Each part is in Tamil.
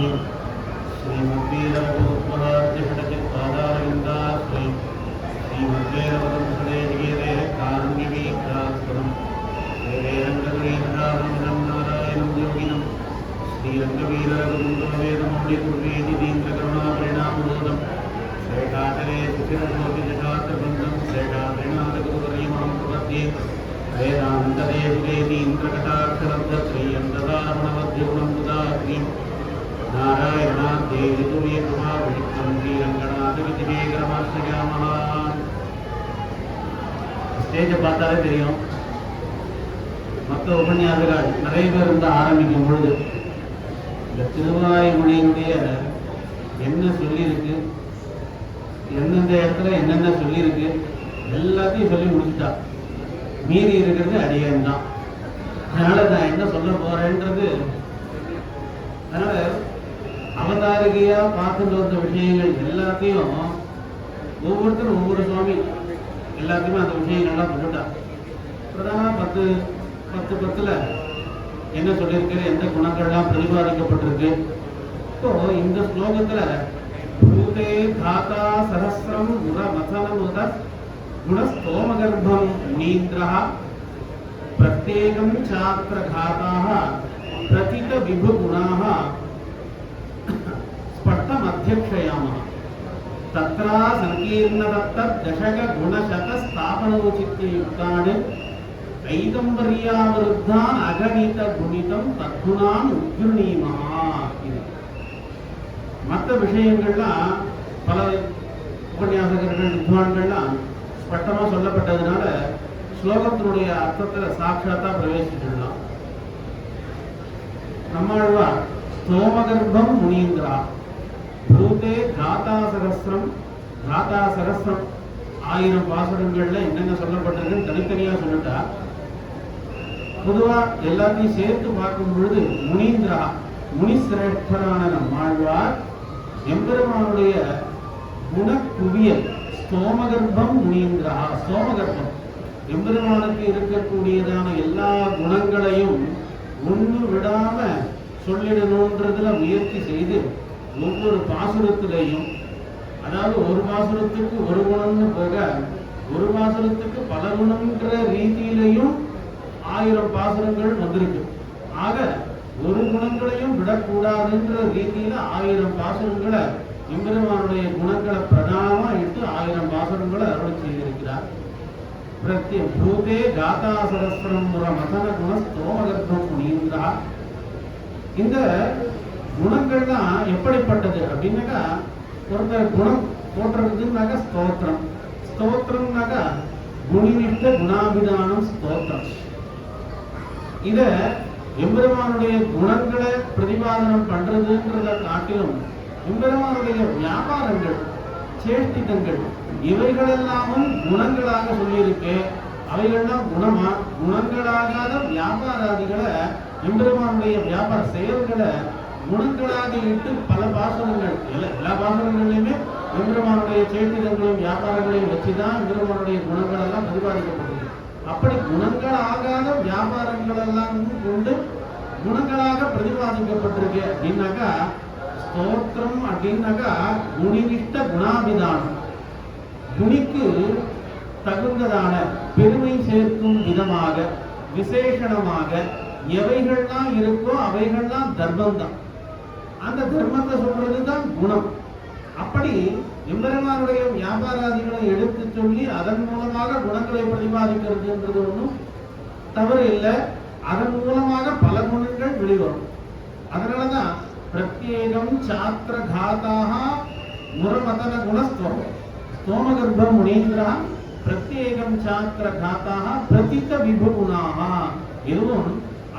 श्रीमद्वीरवोत्पलाद्यषटचित्पादारविन्दाश्री श्रीमद्वेरवदंसुदेशिकेरे कारुण्यवीक्षास्पदं श्रीरङ्गवीरनारायणं नारायणं योगिनं श्रीरङ्गवीररघुकुन्दवेदमौलिकुर्वेदिदीन्द्रकरुणापरिणामबोधं श्रेष्ठाचरे सुखिरज्योतिषशास्त्रबन्धं श्रेष्ठात्रिणादगुरुवर्यमहं प्रपद्ये वेदान्तदेशिकेतीन्द्रकटाक्षरब्धश्रीयन्ददारमणवद्युगुणं मुदाग्निं नारायणाद्येतुमेतुमाविष्णं श्रीरङ्गनाथविधिवेकरमाश्रयामः. ஸ்டேஜை பார்த்தாலே தெரியும். மற்ற உபன்யாசங்கள் நிறைய பேர் இருந்து ஆரம்பிக்கும் பொழுது இந்த திருவாய்மொழியினுடைய என்ன சொல்லியிருக்கு, எந்தெந்த இடத்துல என்னென்ன சொல்லியிருக்கு எல்லாத்தையும் சொல்லி முடிச்சுட்டா. மீறி இருக்கிறது அடியன் தான். அதனால நான் என்ன சொல்ல போறேன்றது, அதனால அவதாரிகையா பார்த்துட்டு வந்த விஷயங்கள் எல்லாத்தையும் ஒவ்வொருத்தரும் ஒவ்வொரு சுவாமி எல்லாத்தையுமே அந்த விஷயங்கள்லாம் சொல்லிட்டா. பிரதான 10 என்ன சொல்லியிருக்கு, எந்த குணங்கள்லாம் பிரதிபாதிக்கப்பட்டிருக்கு. இப்போ இந்த ஸ்லோகத்துல பூதே தாத்தா சஹஸ்ரம் முர மதனமுத குணஸ்தோமகர்ப்பம் நீந்திரஹ பிரத்யேகம் சாத்திரகாதாஹ பிரதித விபுகுணாஹ ஸ்பஷ்டம் அத்தியக்ஷயாமஹ தத்ரா சங்கீர்ணதத்த தசக குணசத ஸ்தாபனோசித்யயுக்தானி ஐதம்பர்யாவிருத்தான் அகணித குணிதம் தத்குணான் உத்கிருணீமஹா. மற்ற விஷயங்கள்லாம் பல உபன்யாசகர்கள் வித்வான்கள்லாம் ஸ்பஷ்டமா சொல்லப்பட்டதுனால ஸ்லோகத்தினுடைய அர்த்தத்துல சாட்சாத்தா பிரவேசிச்சிடலாம். நம்மாழ்வார் ஸ்தோமகர்ப்பம் முனீந்திரா பூதே காதா சகஸ்ரம் 1000 பாசுரங்கள்ல என்னென்ன சொல்லப்பட்டிருக்குன்னு தனித்தனியா சொல்லிட்டா. பொதுவா எல்லாத்தையும் சேர்த்து பார்க்கும் பொழுது முனீந்திரா முனிசிரேஷ்டரான நம்மாழ்வார் எம்பெருமானுடைய குணக்குவியல் ஸ்தோமகர்ப்பம் முனீந்திரா. ஸ்தோமகர்ப்பம் எம்பெருமானுக்கு இருக்கக்கூடியதான எல்லா குணங்களையும் ஒன்று விடாம சொல்லிடணுன்றதுல முயற்சி செய்து ஒவ்வொரு பாசுரத்திலையும், அதாவது ஒரு பாசுரத்துக்கு ஒரு குணம்னு போக ஒரு பாசுரத்துக்கு பல குணம்ன்ற ரீதியிலையும் 1000 பாசுரங்கள் வந்திருக்கு. ஆக ஒரு குணங்களையும் விடக்கூடாதுன்ற ரீதியில 1000 பாசுரங்களை எம்பெருமானுடைய குணங்களை பிரதானமா இட்டு 1000 பாசுரங்களை அருள் செய்திருக்கிறார். பூதே காதா சகஸ்ரம் முர மதன குண ஸ்தோமகர்ப்பம் முனீந்திரா. இந்த குணங்கள் தான் எப்படிப்பட்டது அப்படின்னாக்கா, ஒருத்தர் குணம் போட்டுறதுன்னாக்கா ஸ்தோத்திரம், ஸ்தோத்திரம்னாக்கா குணினிஷ்ட குணாபிதானம் ஸ்தோத்திரம். இத எம்பெருமானுடைய குணங்களை பிரதிபாதனம் பண்றதுன்றத காட்டிலும் எம்பெருமானுடைய வியாபாரங்கள் சேஷ்டிதங்கள் இவைகளெல்லாமும் குணங்களாக சொல்லியிருக்கு. அவைகள்லாம் குணங்களாகாத வியாபாராதிகளை எம்பெருமானுடைய வியாபார செயல்களை குணங்களாக இட்டு பல பாசுரங்கள், எல்லா பாசுரங்கள்லையுமே எம்பெருமானுடைய சேஷ்டிதங்களும் வியாபாரங்களையும் வச்சுதான் எம்பெருமானுடைய குணங்கள் எல்லாம் பிரதிபாதிக்கப்பட்டது. அப்படி குணங்கள் ஆகாத வியாபாரங்கள் எல்லாம் கொண்டு குணங்களாக பிரதிபாதிக்கப்பட்டிருக்கு. அப்படின்னாக்கா ஸ்தோத்திரம் அப்படின்னாக்கா குணினிஷ்ட குணாபிதானம், குணிக்கு தகுந்ததான பெருமை சேர்க்கும் விதமாக விசேஷணமாக எவைகள்லாம் இருக்கோ அவைகள்லாம் தர்மம் தான். அந்த தர்மத்தை சொல்றதுதான் குணம். அப்படி எம்பெருமானுடைய வியாபாராதிகளை எடுத்து சொல்லி அதன் மூலமாக குணங்களை பிரதிபாதிக்கிறதுன்றது ஒன்றும் தவறு இல்லை. அதன் மூலமாக பல குணங்கள் வெளிவரும். அதனாலதான் பிரத்யேகம் சாத்திரகாதாக முரமதன குணஸ்தோமம் ஸ்தோமகர்ப்பம் முனீந்திரா பிரத்யேகம் சாத்திரகாதாக பிரதித விபுகுணாக. எதுவும்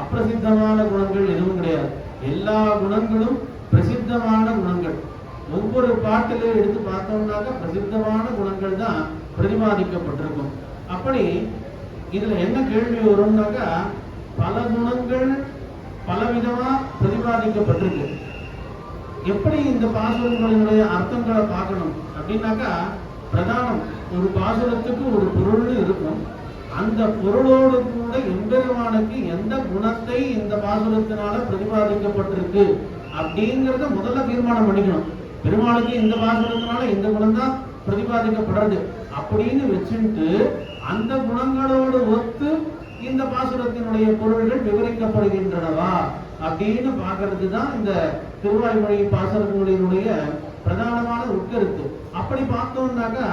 அப்பிரசித்தமான குணங்கள் எதுவும் கிடையாது. எல்லா குணங்களும் பிரசித்தமான குணங்கள். ஒவ்வொரு பாட்டிலே எடுத்து பார்த்தோம்னாக்க பிரசித்தமான குணங்கள் தான் பிரதிபாதிக்கப்பட்டிருக்கும். அப்படி இதுல என்ன கேள்வி வரும்னாக்கா, பல குணங்கள் பலவிதமா பிரதிபாதிக்கப்பட்டிருக்கு. எப்படி இந்த பாசுரங்களினுடைய அர்த்தங்களை பார்க்கணும் அப்படின்னாக்கா, பிரதானம் ஒரு பாசுரத்துக்கு ஒரு பொருள் இருக்கும். அந்த பொருளோடு கூட எம்பெருமானுக்கு எந்த குணத்தை இந்த பாசுரத்தினால பிரதிபாதிக்கப்பட்டிருக்கு அப்படிங்கிறத முதல்ல தீர்மானம் பண்ணிக்கணும். பெருமாளுக்கு இந்த பாசுரத்தினால இந்த குணம் தான் பிரதிபாதிக்கப்படுறது அப்படின்னு வச்சுட்டு அந்த குணங்களோடு ஒத்து இந்த பாசுரத்தினுடைய பொருள்கள் விவரிக்கப்படுகின்றனவா அப்படின்னு பார்க்கறது தான் இந்த திருவாய்மொழி பாசுரங்களினுடைய பிரதானமான உட்கருத்து. அப்படி பார்த்தோம்னாக்கா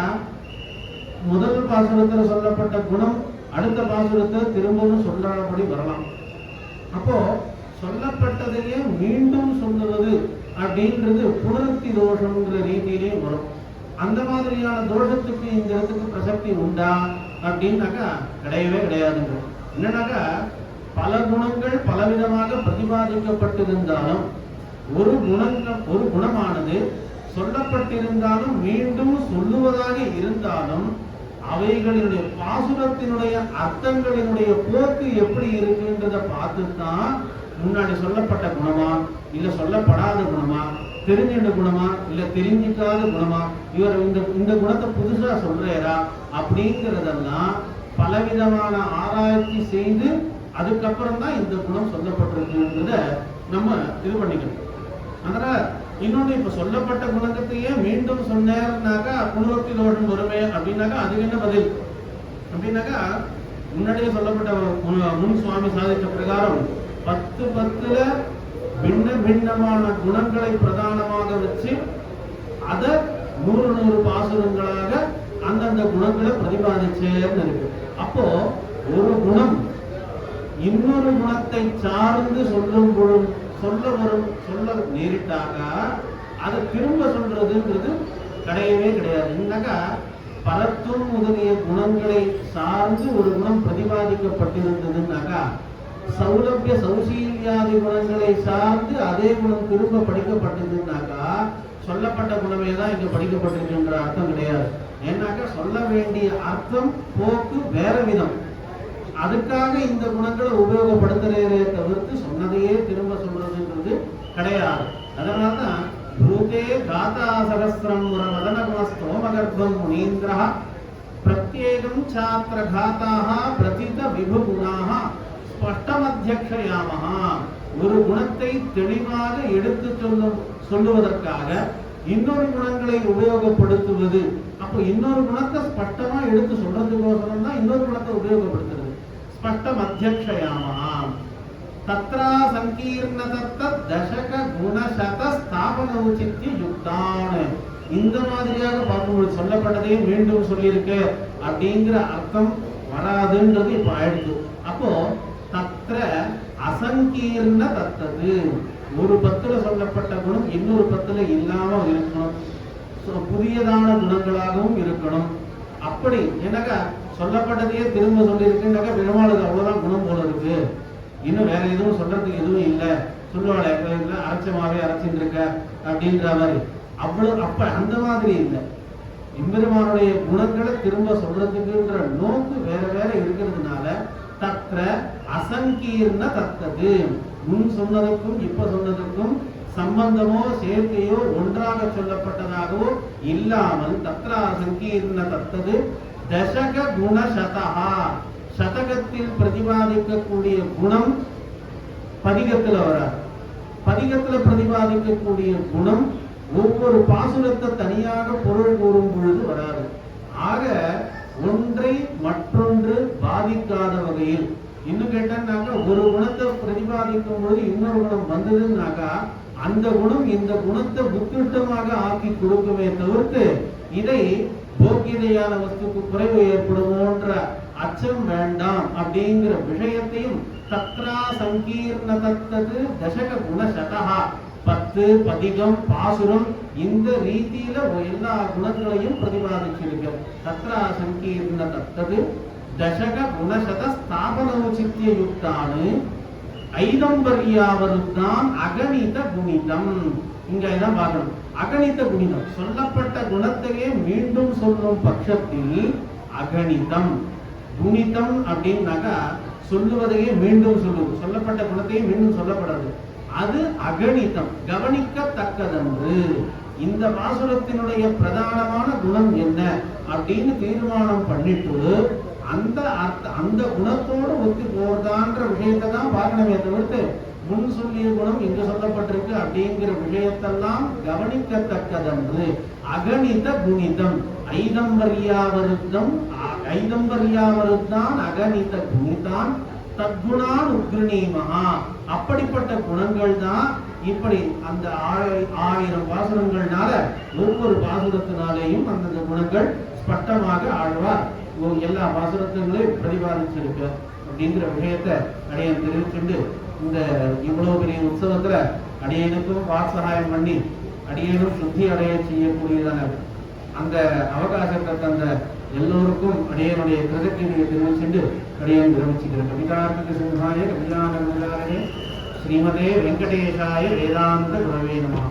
முதல் பாசுரத்துல சொல்லப்பட்ட குணம் அடுத்த பாசுரத்தை திரும்பவும் சொல்றபடி வரலாம். அப்போ சொல்லப்பட்டதையே மீண்டும் சொல்லுவது அப்படின்றது புனருக்தி தோஷம்ங்கிற ரீதியிலே வரும். அந்த மாதிரியான தோஷத்துக்கு இந்த இடத்துக்கு பிரசக்தி உண்டா அப்படின்னாக்கா கிடையவே கிடையாதுங்க. என்னன்னாக்கா பல குணங்கள் பலவிதமாக பிரதிபாதிக்கப்பட்டிருந்தாலும் ஒரு குணமானது சொல்லப்பட்டிருந்தாலும் மீண்டும் சொல்லுவதாக இருந்தாலும் அவைகளினுடைய பாசுரத்தினுடைய அர்த்தங்களினுடைய போக்கு எப்படி இருக்குன்றத பார்த்துதான் முன்னாடி சொல்லப்பட்ட குணமா இல்ல சொல்லப்படாத குணமா, தெரிஞ்சின்ற குணமா இல்ல தெரிஞ்சிக்காத குணமா, இவர் இந்த குணத்தை புதுசா சொல்றாரா அப்படிங்கிறதெல்லாம் பலவிதமான ஆராய்ச்சி செய்து அதுக்கப்புறம் தான் இந்த குணம் சொல்லப்பட்டிருக்குன்றத நம்ம இது பண்ணிக்கணும். அதனால இன்னொன்று இப்ப சொல்லப்பட்ட குணத்தையே மீண்டும் சொன்னாக்கா புனருக்தி தோஷம் வருமே அப்படின்னாக்கா அதுக்கு என்ன பதில் அப்படின்னாக்கா முன்னாடியே சொல்லப்பட்ட முன் சுவாமி சாதித்த பிரகாரம் 10 பின்ன பின்னமான குணங்களை பிரதானமாக வச்சு அதை 100 பாசுரங்களாக அந்தந்த குணங்களை பிரதிபாதிச்சேன்னு இருக்கு. அப்போ ஒரு குணம் இன்னொரு குணத்தை சார்ந்து சொல்லும் பொழுது சொல்ல நேரிட்டாக அதை திரும்ப சொல்றதுங்கிறது கிடையவே கிடையாது. என்னக்கா பலத்துவம் முதலிய குணங்களை சார்ந்து ஒரு குணம் பிரதிபாதிக்கப்பட்டிருந்ததுன்னாக்கா சௌலபிய சௌசீல்யாதி குணங்களை சார்ந்து அதே குணம் திரும்ப படிக்கப்பட்டிருந்தாக்கா சொல்லப்பட்ட குணமே தான் இங்க படிக்கப்பட்டிருக்கின்ற அர்த்தம் கிடையாது. ஏன்னாக்கா சொல்ல வேண்டிய அர்த்தம் போக்கு வேற விதம். அதுக்காக இந்த குணங்களை உபயோகப்படுத்துறதே தவிர்த்து சொன்னதையே திரும்ப சொல்றதுன்றது கிடையாது. அதனால்தான் பூதே காதா சகஸ்ரம் வதன குணஸ்தோமகர்ப்பம் முனீந்திரா பிரத்யேகம் சாத்திர காதாக பிரதித விபுகுணாக ஸ்பஷ்டமத்தியக்ஷயாமஹ. ஒரு குணத்தை தெளிவாக எடுத்து சொல்லுவதற்காக இன்னொரு குணங்களை உபயோகப்படுத்துவது. அப்போ இன்னொரு குணத்தை ஸ்பஷ்டமா எடுத்து சொல்றதுக்கோசரம் தான் இன்னொரு குணத்தை உபயோகப்படுத்துறது. ஸ்பஷ்டம் அத்தியக்ஷயாமஹ. தத்ரா சங்கீர்ண தத்த தசக குணசத ஸ்தாபன உச்சித்ய யுக்தான். இந்த மாதிரியாக பார்க்கும்போது சொல்லப்பட்டதே மீண்டும் சொல்லியிருக்கு அப்படிங்கிற அர்த்தம் வராதுன்றது இப்ப ஆயிடுச்சு. அப்போ தத்ர அசங்கீர்ண தத்தது, ஒரு 10 சொல்லப்பட்ட குணம் இன்னொரு 10 இல்லாம இருக்கணும், புதியதான குணங்களாகவும் இருக்கணும். அப்படி என்னக்கா சொல்லப்பட்டதையே திரும்ப சொல்லியிருக்குன்னாக்கா பெருமாளுக்கு அவ்வளவுதான் குணம் போல இருக்கு, இன்னும் வேற எதுவும் சொல்றதுக்கு எதுவும் இல்லை, சொல்லுவாள் அரைச்சமாவே அரைச்சிட்டு இருக்க அப்படின்ற மாதிரி அவ்வளவு. அப்ப அந்த மாதிரி இல்லை. எம்பெருமானுடைய குணங்களை திரும்ப சொல்றதுக்குன்ற நோக்கு வேற வேற இருக்கிறதுனால தத்ர அசங்கீர்ண தத்தது, முன் சொன்னதுக்கும் இப்ப சொன்னதுக்கும் சம்பந்தமோ சேர்க்கையோ ஒன்றாக சொல்லப்பட்டதாகவோ இல்லாமல் தத்ர அசங்கீர்ண தத்தது தசக குணசதா, சதகத்தில் பிரதிபாதிக்கக்கூடிய குணம் பதிகத்துல வராது. பதிகத்துல பிரதிபாதிக்கக்கூடிய குணம் ஒவ்வொரு பாசுரத்தை தனியாக பொருள் கூறும் பொழுது வராது. ஆக ஒன்றை மற்றொன்று பாதிக்காத வகையில், இன்னும் கேட்டாக்க ஒரு குணத்தை பிரதிபாதிக்கும் பொழுது இன்னொரு குணம் வந்ததுன்னாக்கா அந்த குணம் இந்த குணத்தை உத்கிருஷ்டமாக ஆக்கி கொடுக்குமே தவிர்த்து இதை போக்கியதையான வஸ்துக்கு குறைவு ஏற்படுமோன்ற அச்சம் வேண்டாம் அப்படிங்கிற விஷயத்தையும் தத்ரா சங்கீர்ண தத்தது தசக குணசதா, 10 பதிகம் பாசுரம் இந்த ரீதியில எல்லா குணங்களையும் பிரதிபாதிச்சிருக்க. தத்ரா சங்கீர்ண தத்தது தசக குணசத ஸ்தாபனோச்சித்ய யுக்தானு ஐதம்பர்யாவதுதான் அகணித குணிதம். இங்க இதான் பார்க்கணும். அகணித குணிதம் சொல்லப்பட்ட குணத்தையே மீண்டும் சொல்லும் பட்சத்தில் அகணிதம். குணிதம் அப்படின்னாக்கா சொல்லுவதையே மீண்டும் சொல்லுவது, சொல்லப்பட்ட குணத்தையே மீண்டும் சொல்லப்படாது, அது அகணிதம், கவனிக்கத்தக்கதன்று. இந்த பாசுரத்தினுடைய பிரதானமான குணம் என்ன அப்படின்னு தீர்மானம் பண்ணிட்டு அந்த குணத்தோடு ஒத்து போறதான்ற விஷயத்தை தான் பார்க்கணுமே தவிர்த்து முன் சொல்லிய குணம் இங்கு சொல்லப்பட்டிருக்கு அப்படிங்கிற விஷயத்தெல்லாம் கவனிக்கத்தக்கதன்று. அகணித குணிதம் ஐதம்பர்யாவருத்தான் அகணித குணிதான் தத்குணான் உக்ரணீமஹா. அப்படிப்பட்ட குணங்கள் தான் இப்படி அந்த 1000 பாசுரங்கள்னால ஒவ்வொரு பாசுரத்தினாலேயும் அந்தந்த குணங்கள் ஸ்பஷ்டமாக ஆழ்வார் எல்லா பாசுரங்களையும் பிரதிபாதிச்சிருக்கு அப்படிங்கிற விஷயத்தை அடியன் தெரிவிச்சுட்டு இந்த இவ்வளவு பெரிய உற்சவத்துல அடியனுக்கும் வாசகாயம் பண்ணி அடியனும் சுத்தி அடைய செய்யக்கூடியதான அந்த அவகாசத்தை தந்த எல்லோருக்கும் அடியனுடைய கிருதஜ்ஞதையை தெரிவிச்சுட்டு அடியன் விரமிச்சுக்கிறேன். கவிதார்த்திக சிம்ஹாய கவிஞான ஸ்ரீமதே வெங்கடேஷாய வேதாந்த குரவே நமஹ.